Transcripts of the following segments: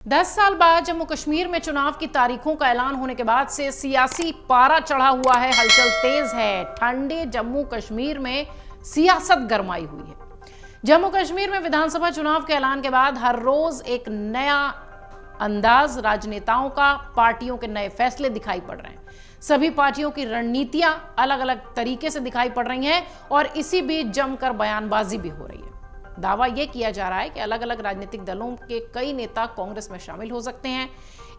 10 साल बाद जम्मू कश्मीर में चुनाव की तारीखों का ऐलान होने के बाद से सियासी पारा चढ़ा हुआ है, हलचल तेज है। ठंडे जम्मू कश्मीर में सियासत गरमाई हुई है। जम्मू कश्मीर में विधानसभा चुनाव के ऐलान के बाद हर रोज एक नया अंदाज राजनेताओं का, पार्टियों के नए फैसले दिखाई पड़ रहे हैं। सभी पार्टियों की रणनीतियां अलग अलग तरीके से दिखाई पड़ रही हैं और इसी बीच जमकर बयानबाजी भी हो रही है। दावा यह किया जा रहा है कि अलग अलग राजनीतिक दलों के कई नेता कांग्रेस में शामिल हो सकते हैं।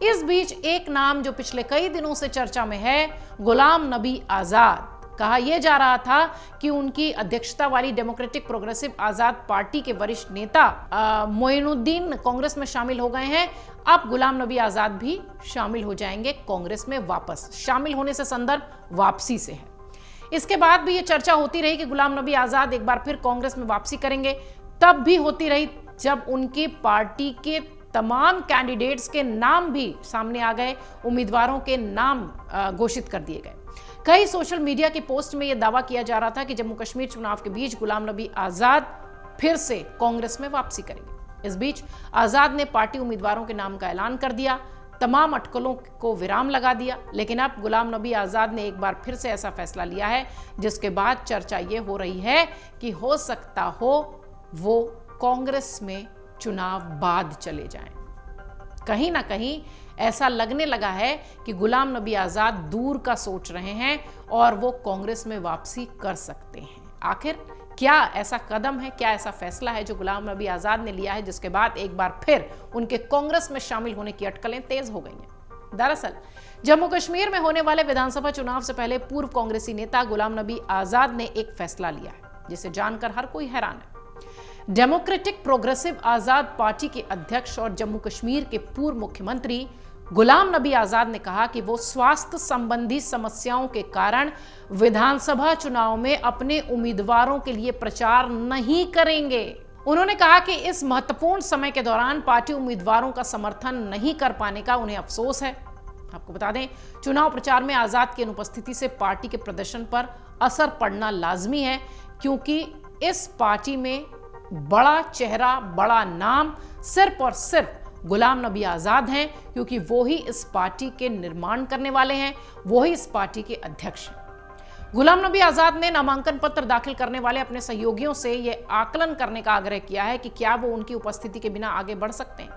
इस बीच एक नाम जो पिछले कई दिनों से चर्चा में है, गुलाम नबी आजाद। कहा यह जा रहा था कि उनकी अध्यक्षता वाली डेमोक्रेटिक प्रोग्रेसिव आजाद पार्टी के वरिष्ठ नेता मोइनुद्दीन कांग्रेस में शामिल हो गए हैं। अब गुलाम नबी आजाद भी शामिल हो जाएंगे कांग्रेस में वापस। शामिल होने से संदर्भ वापसी से है। इसके बाद भी यह चर्चा होती रही कि गुलाम नबी आजाद एक बार फिर कांग्रेस में वापसी करेंगे। तब भी होती रही जब उनकी पार्टी के तमाम कैंडिडेट्स के नाम भी सामने आ गए, उम्मीदवारों के नाम घोषित कर दिए गए। कई सोशल मीडिया की पोस्ट में यह दावा किया जा रहा था कि जम्मू कश्मीर चुनाव के बीच गुलाम नबी आजाद फिर से कांग्रेस में वापसी करेंगे। इस बीच आजाद ने पार्टी उम्मीदवारों के नाम का ऐलान कर दिया, तमाम अटकलों को विराम लगा दिया। लेकिन अब गुलाम नबी आजाद ने एक बार फिर से ऐसा फैसला लिया है जिसके बाद चर्चा यह हो रही है कि हो सकता हो वो कांग्रेस में चुनाव बाद चले जाएं। कहीं ना कहीं ऐसा लगने लगा है कि गुलाम नबी आजाद दूर का सोच रहे हैं और वो कांग्रेस में वापसी कर सकते हैं। आखिर क्या ऐसा कदम है, क्या ऐसा फैसला है जो गुलाम नबी आजाद ने लिया है जिसके बाद एक बार फिर उनके कांग्रेस में शामिल होने की अटकलें तेज हो गई हैं? दरअसल जम्मू कश्मीर में होने वाले विधानसभा चुनाव से पहले पूर्व कांग्रेसी नेता गुलाम नबी आजाद ने एक फैसला लिया है जिसे जानकर हर कोई हैरान है। डेमोक्रेटिक प्रोग्रेसिव आजाद पार्टी के अध्यक्ष और जम्मू कश्मीर के पूर्व मुख्यमंत्री गुलाम नबी आजाद ने कहा कि वो स्वास्थ्य संबंधी समस्याओं के कारण विधानसभा चुनाव में अपने उम्मीदवारों के लिए प्रचार नहीं करेंगे। उन्होंने कहा कि इस महत्वपूर्ण समय के दौरान पार्टी उम्मीदवारों का समर्थन नहीं कर पाने का उन्हें अफसोस है। आपको बता दें, चुनाव प्रचार में आजाद की अनुपस्थिति से पार्टी के प्रदर्शन पर असर पड़ना लाजमी है, क्योंकि इस पार्टी में बड़ा चेहरा, बड़ा नाम सिर्फ और सिर्फ गुलाम नबी आजाद हैं, क्योंकि वो ही इस पार्टी के निर्माण करने वाले हैं, वो ही इस पार्टी के अध्यक्ष हैं। गुलाम नबी आजाद ने नामांकन पत्र दाखिल करने वाले अपने सहयोगियों से यह आकलन करने का आग्रह किया है कि क्या वो उनकी उपस्थिति के बिना आगे बढ़ सकते हैं।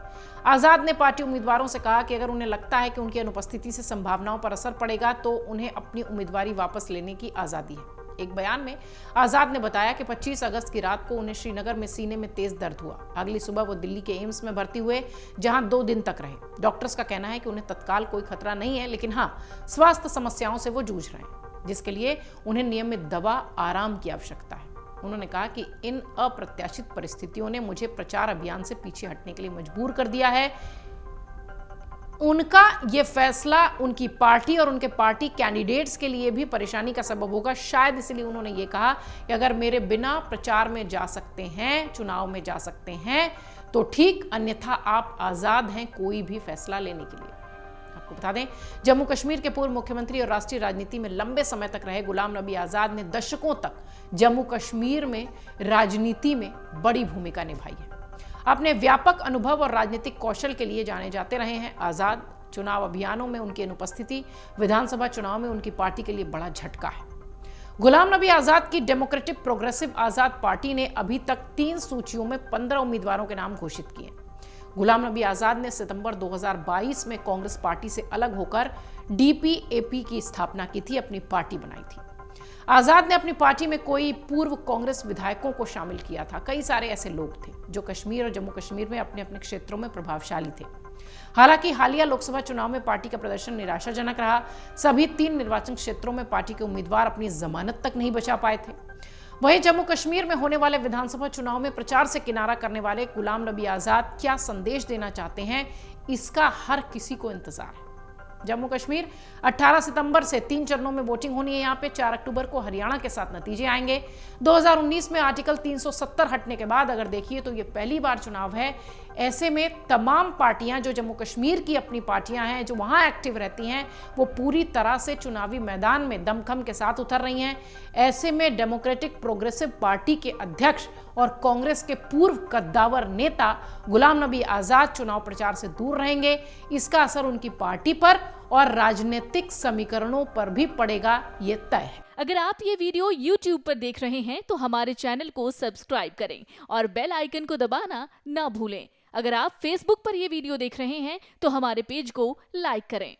आजाद ने पार्टी उम्मीदवारों से कहा कि अगर उन्हें लगता है कि उनकी अनुपस्थिति से संभावनाओं पर असर पड़ेगा तो उन्हें अपनी उम्मीदवारी वापस लेने की आजादी है। एक बयान में आजाद ने बताया कि 25 अगस्त की रात को उन्हें श्रीनगर में सीने में तेज दर्द हुआ। अगली सुबह वो दिल्ली के एम्स में भर्ती हुए, जहां 2 दिन तक रहे। डॉक्टर्स का कहना है कि उन्हें तत्काल कोई खतरा नहीं है, लेकिन हाँ, स्वास्थ्य समस्याओं से वो जूझ रहे हैं, जिसके लिए उन्हें नियमित दवा, आराम की आवश्यकता है। उन्होंने कहा कि इन अप्रत्याशित परिस्थितियों ने मुझे प्रचार अभियान से पीछे हटने के लिए मजबूर कर दिया है। उनका यह फैसला उनकी पार्टी और उनके पार्टी कैंडिडेट्स के लिए भी परेशानी का सबब होगा। शायद इसलिए उन्होंने ये कहा कि अगर मेरे बिना प्रचार में जा सकते हैं, चुनाव में जा सकते हैं तो ठीक, अन्यथा आप आजाद हैं कोई भी फैसला लेने के लिए। आपको बता दें, जम्मू कश्मीर के पूर्व मुख्यमंत्री और राष्ट्रीय राजनीति में लंबे समय तक रहे गुलाम नबी आजाद ने दशकों तक जम्मू कश्मीर में राजनीति में बड़ी भूमिका निभाई है। अपने व्यापक अनुभव और राजनीतिक कौशल के लिए जाने जाते रहे हैं आजाद। चुनाव अभियानों में उनकी अनुपस्थिति विधानसभा चुनाव में उनकी पार्टी के लिए बड़ा झटका है। गुलाम नबी आजाद की डेमोक्रेटिक प्रोग्रेसिव आजाद पार्टी ने अभी तक 3 सूचियों में 15 उम्मीदवारों के नाम घोषित किए। गुलाम नबी आजाद ने सितंबर 2022 में कांग्रेस पार्टी से अलग होकर डीपीएपी की स्थापना की थी, अपनी पार्टी बनाई थी। आजाद ने अपनी पार्टी में कोई पूर्व कांग्रेस विधायकों को शामिल किया था। कई सारे ऐसे लोग थे जो कश्मीर और जम्मू कश्मीर में अपने अपने क्षेत्रों में प्रभावशाली थे। हालांकि हालिया लोकसभा चुनाव में पार्टी का प्रदर्शन निराशाजनक रहा। सभी 3 निर्वाचन क्षेत्रों में पार्टी के उम्मीदवार अपनी जमानत तक नहीं बचा पाए थे। वहीं जम्मू कश्मीर में होने वाले विधानसभा चुनाव में प्रचार से किनारा करने वाले गुलाम नबी आजाद क्या संदेश देना चाहते हैं, इसका हर किसी को इंतजार है। जम्मू कश्मीर 18 सितंबर से 3 चरणों में वोटिंग होनी है। यहाँ पे 4 अक्टूबर को हरियाणा के साथ नतीजे आएंगे। 2019 में आर्टिकल 370 हटने के बाद अगर देखिए तो ये पहली बार चुनाव है ऐसे में तमाम पार्टियां जो जम्मू कश्मीर की अपनी पार्टियां हैं, जो वहां एक्टिव रहती हैं, वो पूरी तरह से चुनावी मैदान में दमखम के साथ उतर रही हैं। ऐसे में डेमोक्रेटिक प्रोग्रेसिव पार्टी के अध्यक्ष और कांग्रेस के पूर्व कद्दावर नेता गुलाम नबी आजाद चुनाव प्रचार से दूर रहेंगे। इसका असर उनकी पार्टी पर और राजनीतिक समीकरणों पर भी पड़ेगा, ये तय है। अगर आप ये वीडियो YouTube पर देख रहे हैं तो हमारे चैनल को सब्सक्राइब करें और बेल आइकन को दबाना ना भूलें। अगर आप Facebook पर ये वीडियो देख रहे हैं तो हमारे पेज को लाइक करें।